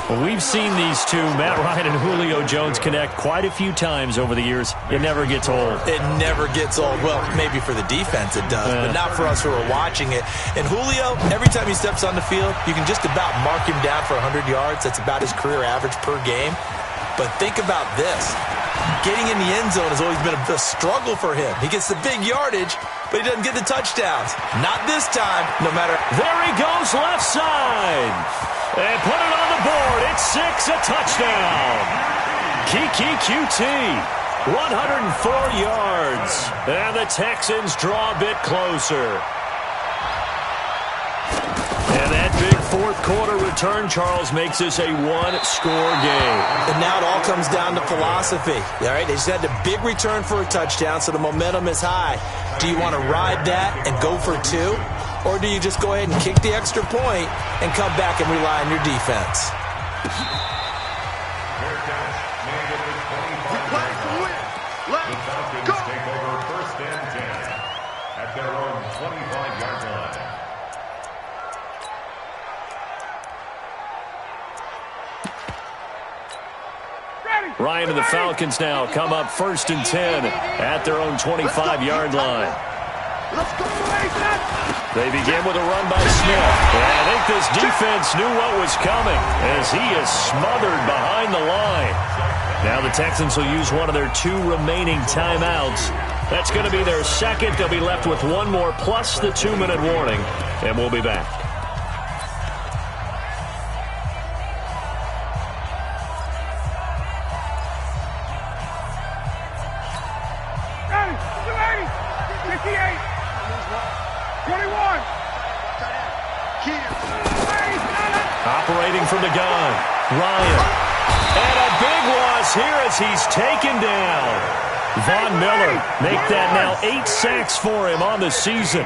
Well, we've seen these two, Matt Ryan and Julio Jones, connect quite a few times over the years. It never gets old. It never gets old. Well, maybe for the defense it does, but not for us who are watching it. And Julio, every time he steps on the field, you can just about mark him down for 100 yards. That's about his career average per game. But think about this. Getting in the end zone has always been a struggle for him. He gets the big yardage, but he doesn't get the touchdowns. Not this time, no matter. There he goes, left side. And put it on the board. It's 6, a touchdown. Kiki QT, 104 yards. And the Texans draw a bit closer. And that big fourth-quarter return, Charles, makes this a one-score game. And now it all comes down to philosophy. All right, they just had a big return for a touchdown, so the momentum is high. Do you want to ride that and go for 2? Or do you just go ahead and kick the extra point and come back and rely on your defense? The Falcons take over first and 10 at their own 25-yard line. Ryan and the Falcons now come up 1st and 10 at their own 25-yard line. They begin with a run by Smith. And I think this defense knew what was coming as he is smothered behind the line. Now the Texans will use one of their 2 remaining timeouts. That's going to be their 2nd. They'll be left with 1 more plus the 2-minute warning. And we'll be back. Operating from the gun, Ryan. And a big loss here as he's taken down. Von Miller make that now 8 sacks for him on the season.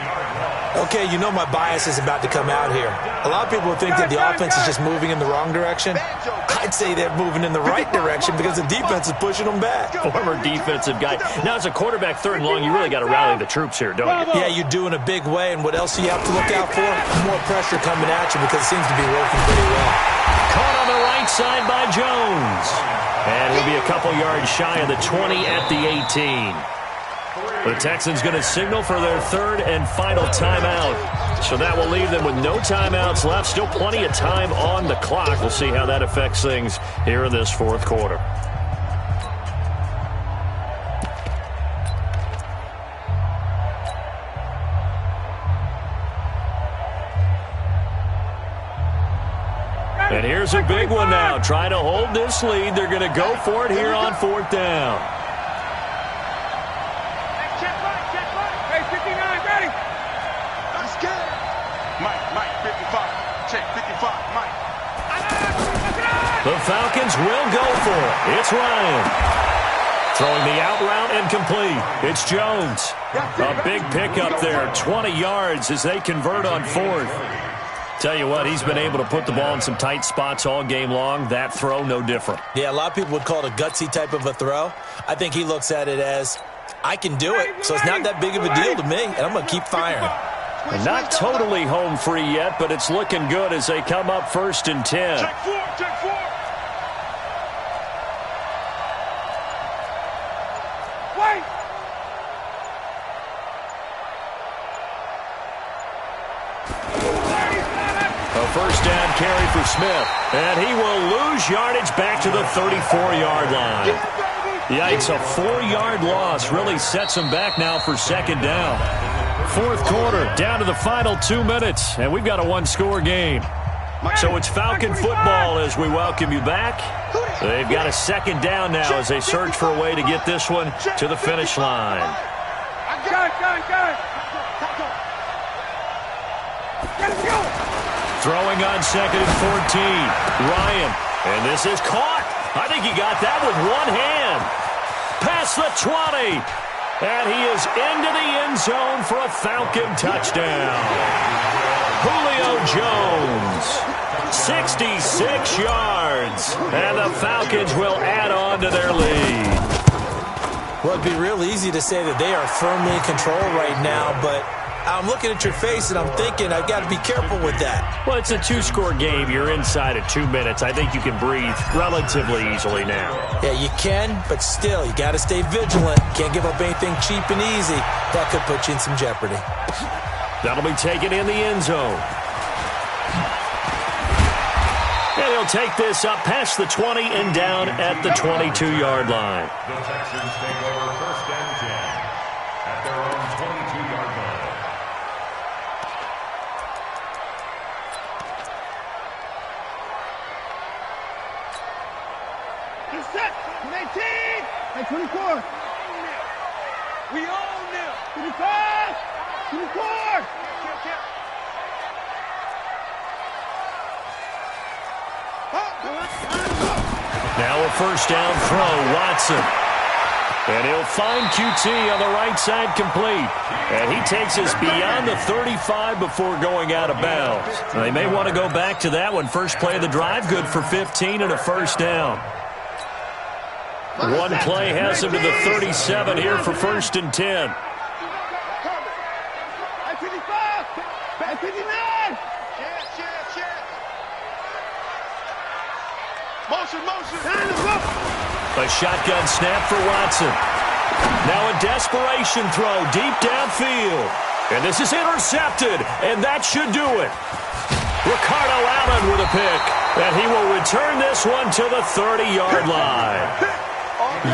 Okay, you know my bias is about to come out here. A lot of people would think that the offense is just moving in the wrong direction. I'd say they're moving in the right direction because the defense is pushing them back. Former defensive guy. Now, as a quarterback, 3rd and long, you really got to rally the troops here, don't you? Yeah, you do in a big way. And what else do you have to look out for? More pressure coming at you because it seems to be working pretty well. Caught on the right side by Jones. And he'll be a couple yards shy of the 20 at the 18. The Texans going to signal for their 3rd and final timeout. So that will leave them with no timeouts left. Still plenty of time on the clock. We'll see how that affects things here in this 4th quarter. And here's a big one now. Trying to hold this lead. They're going to go for it here on 4th down. The Falcons will go for it. It's Ryan. Throwing the out route and complete. It's Jones. A big pickup there. 20 yards as they convert on 4th. Tell you what, he's been able to put the ball in some tight spots all game long. That throw, no different. Yeah, a lot of people would call it a gutsy type of a throw. I think he looks at it as, I can do it, so it's not that big of a deal to me, and I'm going to keep firing. Not totally home free yet, but it's looking good as they come up 1st and 10. Check 4, check 4. Wait. A 1st down carry for Smith, and he will lose yardage back to the 34-yard line. Yikes, a 4-yard loss really sets him back now for 2nd down. 4th quarter, down to the final 2 minutes, and we've got a 1-score game. So it's Falcon football as we welcome you back. They've got a 2nd down now as they search for a way to get this one to the finish line. Throwing on 2nd and 14. Ryan, and this is caught. I think he got that with one hand. Past the 20. And he is into the end zone for a Falcon touchdown. Julio Jones, 66 yards. And the Falcons will add on to their lead. Well, it'd be real easy to say that they are firmly in control right now, but I'm looking at your face and I'm thinking I've got to be careful with that. Well, it's a 2-score game. You're inside of 2 minutes. I think you can breathe relatively easily now. Yeah, you can, but still, you got to stay vigilant. Can't give up anything cheap and easy. That could put you in some jeopardy. That'll be taken in the end zone. And he'll take this up past the 20 and down at the 22-yard line. The Texans take over 1st and 10 at their own 22-yard line. Get set. 18. At 24. We own them. 25. 24. Now a 1st down throw, Watson. And he'll find QT on the right side complete. And he takes us beyond the 35 before going out of bounds. They may want to go back to that one. First play of the drive, good for 15 and a 1st down. One play has him to the 37 here for 1st and 10. At 55. At 59. Motion, motion. A shotgun snap for Watson. Now a desperation throw deep downfield. And this is intercepted, and that should do it. Ricardo Allen with a pick, and he will return this one to the 30-yard line.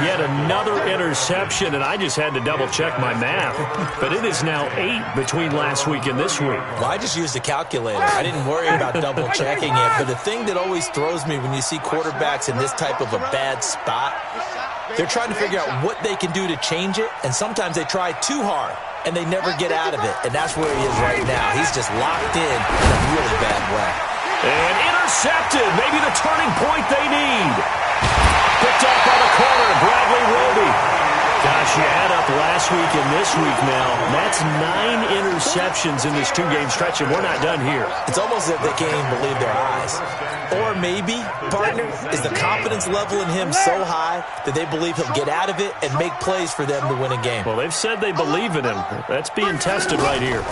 Yet another interception, and I just had to double-check my math. But it is now 8 between last week and this week. Well, I just used a calculator. I didn't worry about double-checking it. But the thing that always throws me when you see quarterbacks in this type of a bad spot, they're trying to figure out what they can do to change it, and sometimes they try too hard, and they never get out of it. And that's where he is right now. He's just locked in a really bad way. And intercepted, maybe the turning point they need. Picked up by the corner, Bradley Roby. Gosh, you add up last week and this week now. That's 9 interceptions in this 2-game stretch, and we're not done here. It's almost as if they can't even believe their eyes. Or maybe, partner, is the confidence level in him so high that they believe he'll get out of it and make plays for them to win a game. Well, they've said they believe in him. That's being tested right here.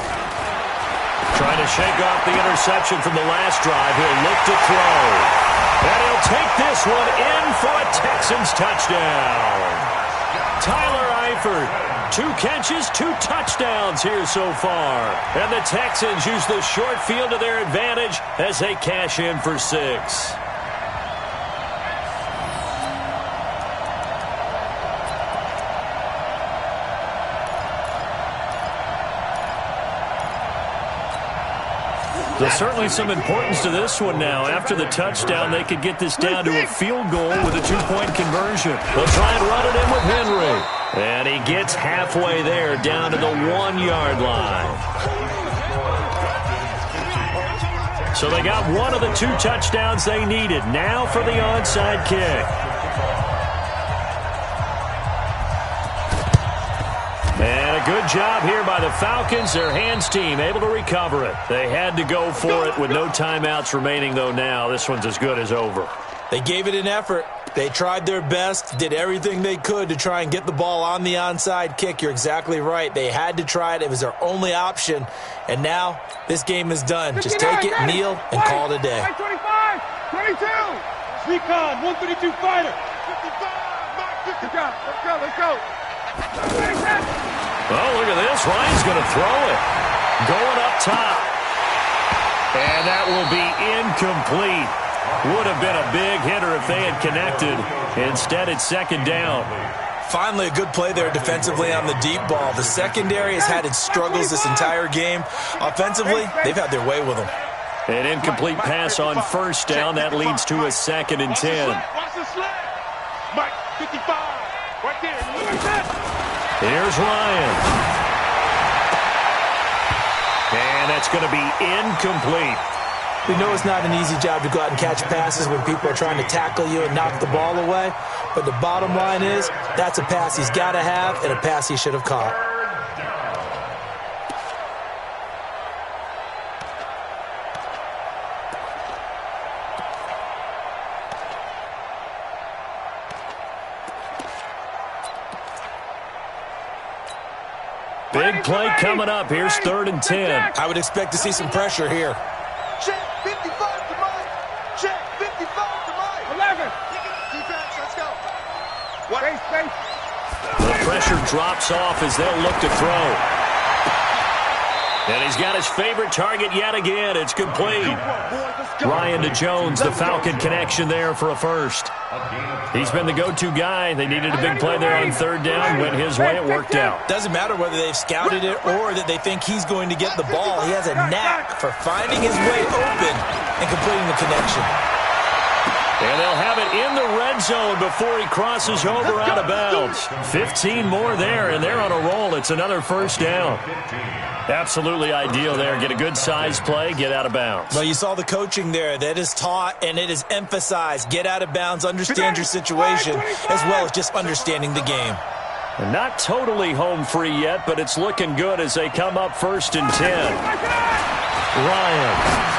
Trying to shake off the interception from the last drive. He'll look to throw. And he'll take this one in for a Texans touchdown. Tyler Eifert, 2 catches, 2 touchdowns here so far. And the Texans use the short field to their advantage as they cash in for 6. There's certainly some importance to this one now. After the touchdown, they could get this down to a field goal with a 2-point conversion. They'll try and run it in with Henry. And he gets halfway there, down to the 1-yard line. So they got one of the 2 touchdowns they needed. Now for the onside kick. And a good job here by the Falcons. Their hands team able to recover it. They had to go for it with no timeouts remaining, though now. This one's as good as over. They gave it an effort. They tried their best, did everything they could to try and get the ball on the onside kick. You're exactly right. They had to try it. It was their only option. And now this game is done. Just take it, kneel, and call it a day. 25, 22. Recon, 132 fighter. 55, good job. Let's go. Oh, look at this. Ryan's going to throw it. Going up top. And that will be incomplete. Would have been a big hitter if they had connected. Instead, it's 2nd down. Finally, a good play there defensively on the deep ball. The secondary has had its struggles this entire game. Offensively, they've had their way with them. An incomplete pass on 1st down. That leads to a 2nd and 10. Watch the sled. Mike, 55. Right there. Here's Ryan. And that's going to be incomplete. We know it's not an easy job to go out and catch passes when people are trying to tackle you and knock the ball away. But the bottom line is, that's a pass he's got to have and a pass he should have caught. Big play coming up. Here's 3rd and 10. I would expect to see some pressure here. Check 55 to Mike. Check 55 to Mike. 11. Defense, let's go. Space. The pressure drops off as they'll look to throw. And he's got his favorite target yet again. It's complete. Ryan to Jones, the Falcon connection there for a 1st. He's been the go-to guy. They needed a big play there on 3rd down. Went his way. It worked out. Doesn't matter whether they've scouted it or that they think he's going to get the ball. He has a knack for finding his way open and completing the connection. And they'll have it in the red zone before he crosses over out of bounds. 15 more there, and they're on a roll. It's another 1st down. Absolutely ideal there. Get a good size play, get out of bounds. Well, you saw the coaching there. That is taught and it is emphasized. Get out of bounds, understand your situation, as well as just understanding the game. And not totally home free yet, but it's looking good as they come up 1st and 10. Ryan.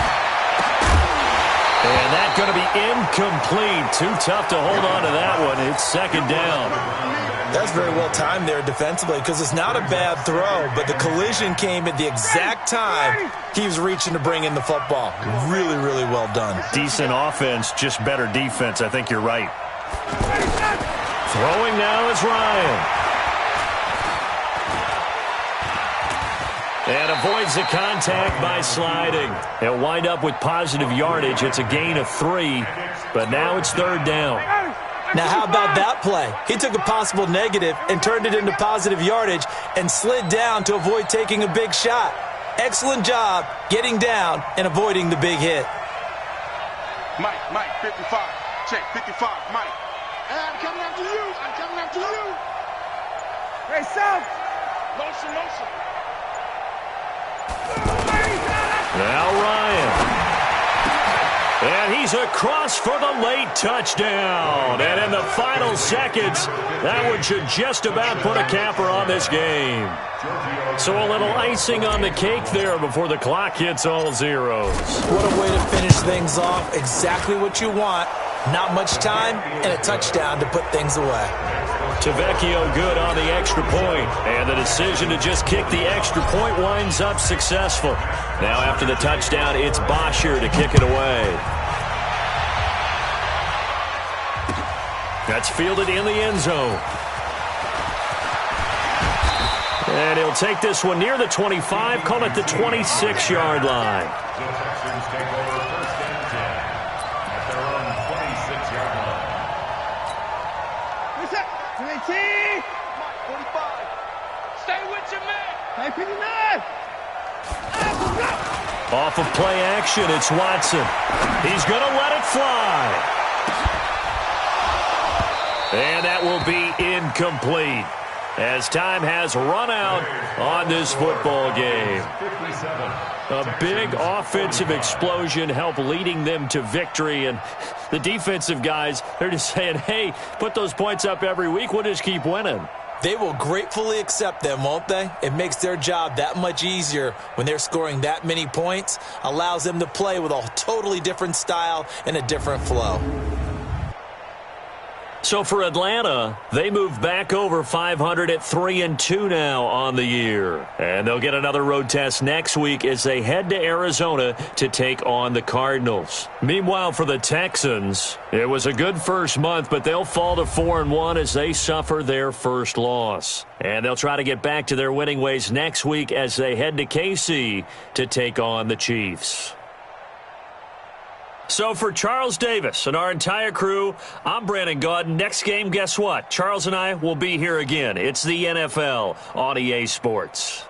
And that's going to be incomplete. Too tough to hold on to that one. It's 2nd down. That's very well timed there defensively because it's not a bad throw, but the collision came at the exact time he was reaching to bring in the football. Really, really well done. Decent offense, just better defense. I think you're right. Throwing now is Ryan. And avoids the contact by sliding. He'll wind up with positive yardage. It's a gain of 3, but now it's 3rd down. Now, how about that play? He took a possible negative and turned it into positive yardage and slid down to avoid taking a big shot. Excellent job getting down and avoiding the big hit. Mike, 55. Check, 55, Mike. Hey, I'm coming after you. Hey, South. Motion. Now Ryan. And he's He's across for the late touchdown. And in the final seconds, that one should just about put a capper on this game. So a little icing on the cake there before the clock hits all zeros. What a way to finish things off. Exactly what you want. Not much time and a touchdown to put things away. Tavecchio good on the extra point, and the decision to just kick the extra point winds up successful. Now after the touchdown, it's Bosher to kick it away. That's fielded in the end zone. And he'll take this one near the 25, call it the 26-yard line. The Texans take over first and 10 at their own 26-yard line. What's up? 19. 45. Stay with your man. 59. Off of play action, it's Watson. He's going to let it fly. And that will be incomplete, as time has run out on this football game. A big offensive explosion helped leading them to victory, and the defensive guys, they're just saying, hey, put those points up every week, we'll just keep winning. They will gratefully accept them, won't they? It makes their job that much easier when they're scoring that many points, allows them to play with a totally different style and a different flow. So for Atlanta, they move back over 500 at 3-2 now on the year. And they'll get another road test next week as they head to Arizona to take on the Cardinals. Meanwhile, for the Texans, it was a good first month, but they'll fall to 4-1 as they suffer their first loss. And they'll try to get back to their winning ways next week as they head to KC to take on the Chiefs. So for Charles Davis and our entire crew, I'm Brandon Gaudin. Next game, guess what? Charles and I will be here again. It's the NFL on EA Sports.